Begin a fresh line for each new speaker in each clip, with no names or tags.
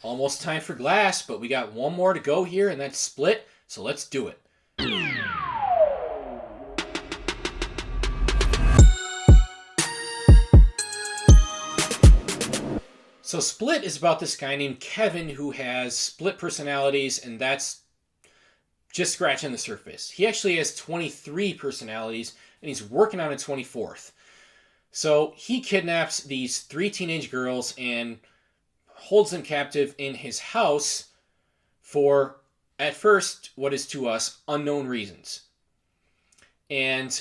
Almost time for Glass, but we got one more to go here, and that's Split, so let's do it. So Split is about this guy named Kevin who has split personalities, and that's just scratching the surface. He actually has 23 personalities, and he's working on a 24th. So he kidnaps these three teenage girls and holds them captive in his house for, at first, what is to us unknown reasons. And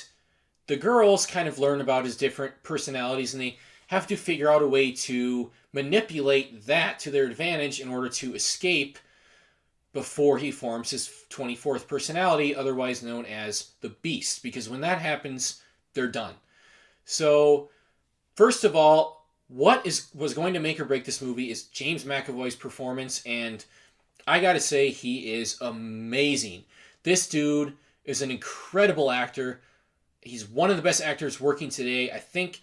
the girls kind of learn about his different personalities, and they have to figure out a way to manipulate that to their advantage in order to escape before he forms his 24th personality, otherwise known as the Beast. Because when that happens, they're done. So, first of all, what was going to make or break this movie is James McAvoy's performance, and I gotta say, he is amazing. This dude is an incredible actor. He's one of the best actors working today. I think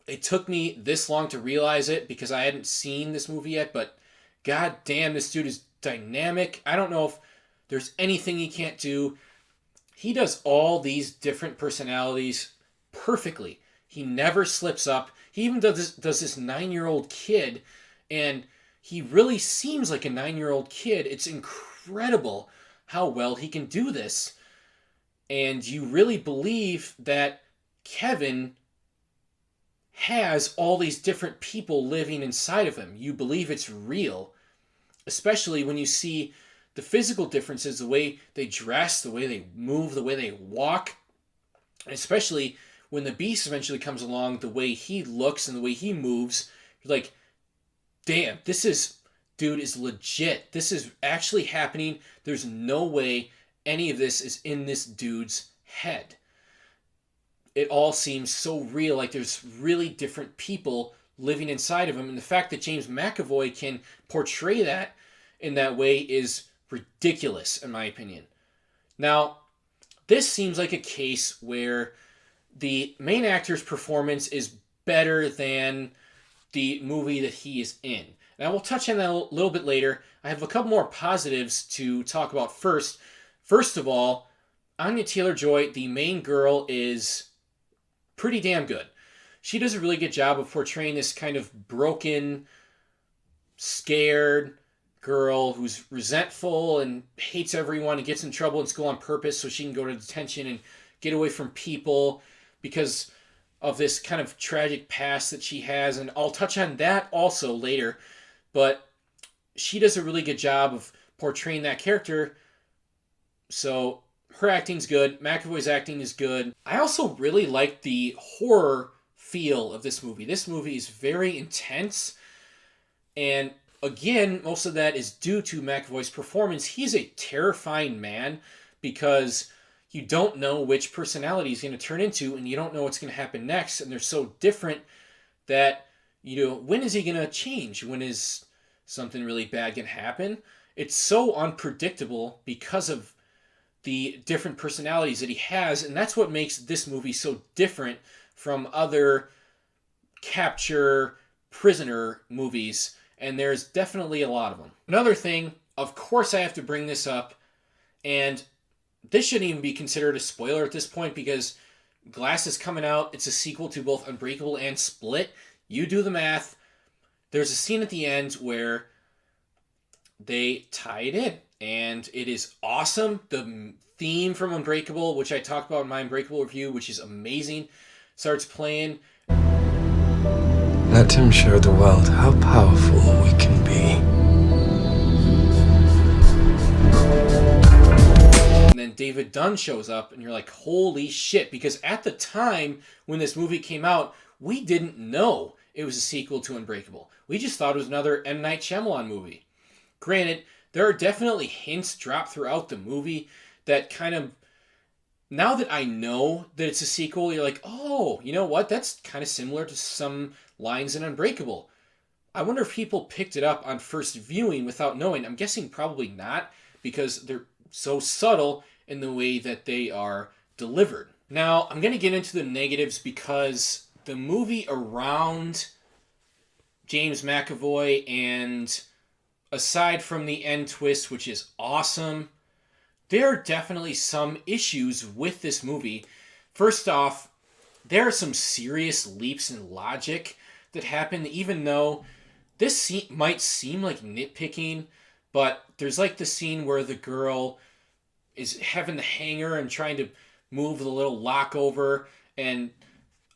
it took me this long to realize it because I hadn't seen this movie yet, but god damn, this dude is dynamic. I don't know if there's anything he can't do. He does all these different personalities perfectly. He never slips up. He even does this 9-year-old kid, and he really seems like a 9-year-old kid. It's incredible how well he can do this. And you really believe that Kevin has all these different people living inside of him. You believe it's real, especially when you see the physical differences, the way they dress, the way they move, the way they walk, and especially when the Beast eventually comes along, the way he looks and the way he moves. You're like, damn, dude is legit. This is actually happening. There's no way any of this is in this dude's head. It all seems so real, like there's really different people living inside of him. And the fact that James McAvoy can portray that in that way is ridiculous, in my opinion. Now, this seems like a case where the main actor's performance is better than the movie that he is in. And I will touch on that a little bit later. I have a couple more positives to talk about first. First of all, Anya Taylor-Joy, the main girl, is pretty damn good. She does a really good job of portraying this kind of broken, scared girl who's resentful and hates everyone and gets in trouble in school on purpose so she can go to detention and get away from people because of this kind of tragic past that she has. And I'll touch on that also later. But she does a really good job of portraying that character. So her acting's good. McAvoy's acting is good. I also really like the horror feel of this movie. This movie is very intense. And again, most of that is due to McAvoy's performance. He's a terrifying man because you don't know which personality he's going to turn into, and you don't know what's going to happen next. And they're so different that, when is he going to change? When is something really bad going to happen? It's so unpredictable because of the different personalities that he has, and that's what makes this movie so different from other capture prisoner movies, and there's definitely a lot of them. Another thing, of course I have to bring this up, and this shouldn't even be considered a spoiler at this point because Glass is coming out. It's a sequel to both Unbreakable and Split. You do the math. There's a scene at the end where they tie it in, and it is awesome. The theme from Unbreakable, which I talked about in my Unbreakable review, which is amazing, starts playing.
Let him show the world how powerful we can be.
And then David Dunn shows up, and you're like, holy shit, because at the time when this movie came out, we didn't know it was a sequel to Unbreakable. We just thought it was another M. Night Shyamalan movie. Granted, there are definitely hints dropped throughout the movie that kind of, now that I know that it's a sequel, you're like, oh, you know what? That's kind of similar to some lines in Unbreakable. I wonder if people picked it up on first viewing without knowing. I'm guessing probably not, because they're so subtle in the way that they are delivered. Now, I'm going to get into the negatives because the movie around James McAvoy and aside from the end twist, which is awesome, there are definitely some issues with this movie. First off, there are some serious leaps in logic that happen, even though might seem like nitpicking, but there's like the scene where the girl is having the hanger and trying to move the little lock over. And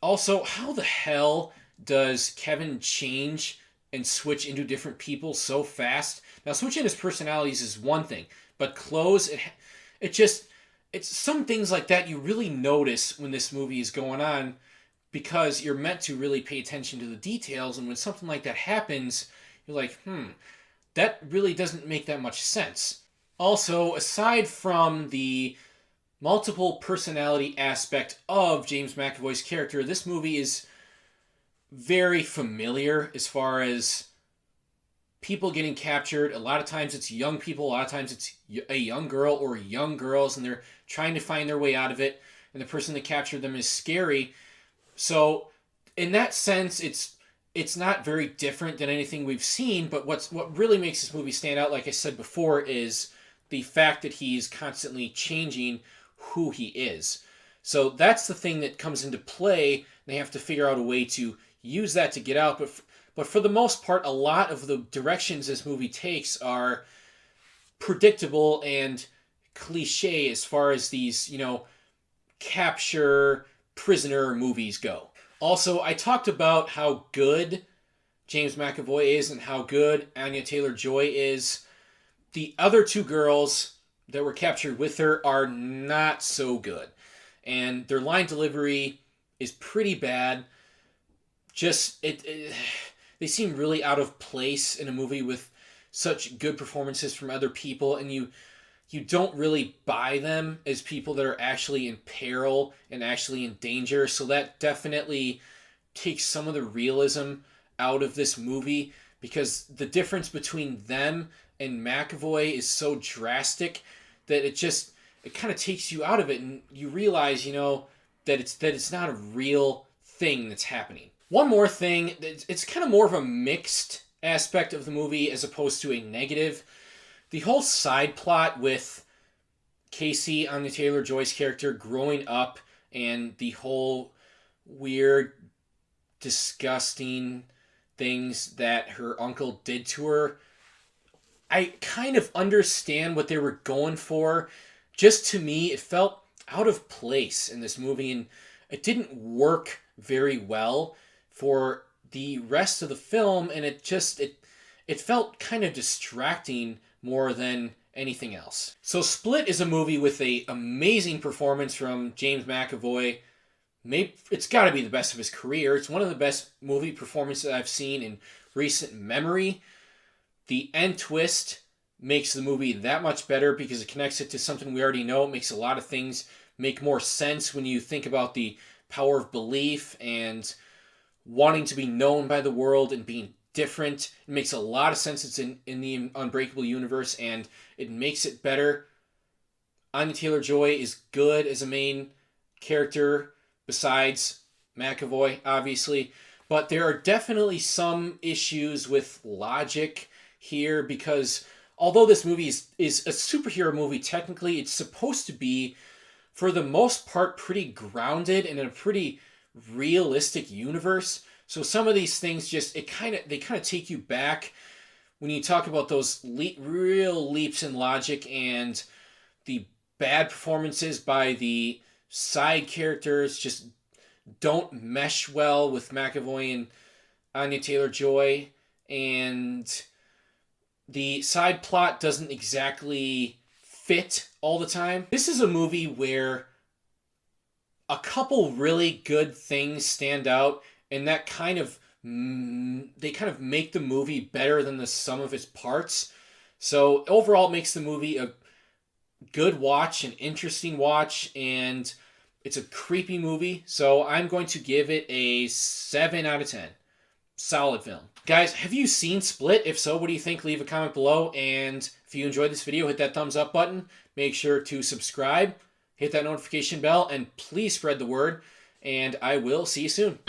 also, how the hell does Kevin change and switch into different people so fast? Now, switching his personalities is one thing, but clothes, it's some things like that you really notice when this movie is going on, because you're meant to really pay attention to the details. And when something like that happens, you're like, that really doesn't make that much sense. Also, aside from the multiple personality aspect of James McAvoy's character, this movie is very familiar as far as people getting captured. A lot of times it's young people, a lot of times it's a young girl or young girls, and they're trying to find their way out of it, and the person that captured them is scary. So in that sense, it's not very different than anything we've seen, but what really makes this movie stand out, like I said before, is the fact that he's constantly changing who he is. So that's the thing that comes into play. They have to figure out a way to use that to get out. But for the most part, a lot of the directions this movie takes are predictable and cliche as far as these, capture prisoner movies go. Also, I talked about how good James McAvoy is and how good Anya Taylor-Joy is. The other two girls that were captured with her are not so good. And their line delivery is pretty bad. They seem really out of place in a movie with such good performances from other people, and you don't really buy them as people that are actually in peril and actually in danger. So that definitely takes some of the realism out of this movie, because the difference between them and McAvoy is so drastic that it kind of takes you out of it, and you realize, that it's not a real thing that's happening. One more thing, it's kind of more of a mixed aspect of the movie as opposed to a negative. The whole side plot with Casey, Anya Taylor-Joy's character, growing up, and the whole weird, disgusting things that her uncle did to her, I kind of understand what they were going for. Just to me, it felt out of place in this movie, and it didn't work very well for the rest of the film, and it felt kind of distracting more than anything else. So Split is a movie with an amazing performance from James McAvoy. Maybe it's got to be the best of his career. It's one of the best movie performances I've seen in recent memory. The end twist makes the movie that much better because it connects it to something we already know. It makes a lot of things make more sense when you think about the power of belief and wanting to be known by the world and being different. It makes a lot of sense. It's in the Unbreakable universe, and it makes it better. Anya Taylor-Joy is good as a main character, besides McAvoy, obviously. But there are definitely some issues with logic here, because although this movie is a superhero movie, technically it's supposed to be, for the most part, pretty grounded and in a pretty realistic universe. So some of these things they kind of take you back when you talk about those real leaps in logic, and the bad performances by the side characters just don't mesh well with McAvoy and Anya Taylor-Joy, and the side plot doesn't exactly fit all the time. This is a movie where a couple really good things stand out, and that they kind of make the movie better than the sum of its parts. So overall, it makes the movie a good watch, an interesting watch, and it's a creepy movie. So I'm going to give it a 7 out of 10. Solid film. Guys, have you seen Split? If so, what do you think? Leave a comment below. And if you enjoyed this video, hit that thumbs up button. Make sure to subscribe, hit that notification bell, and please spread the word. And I will see you soon.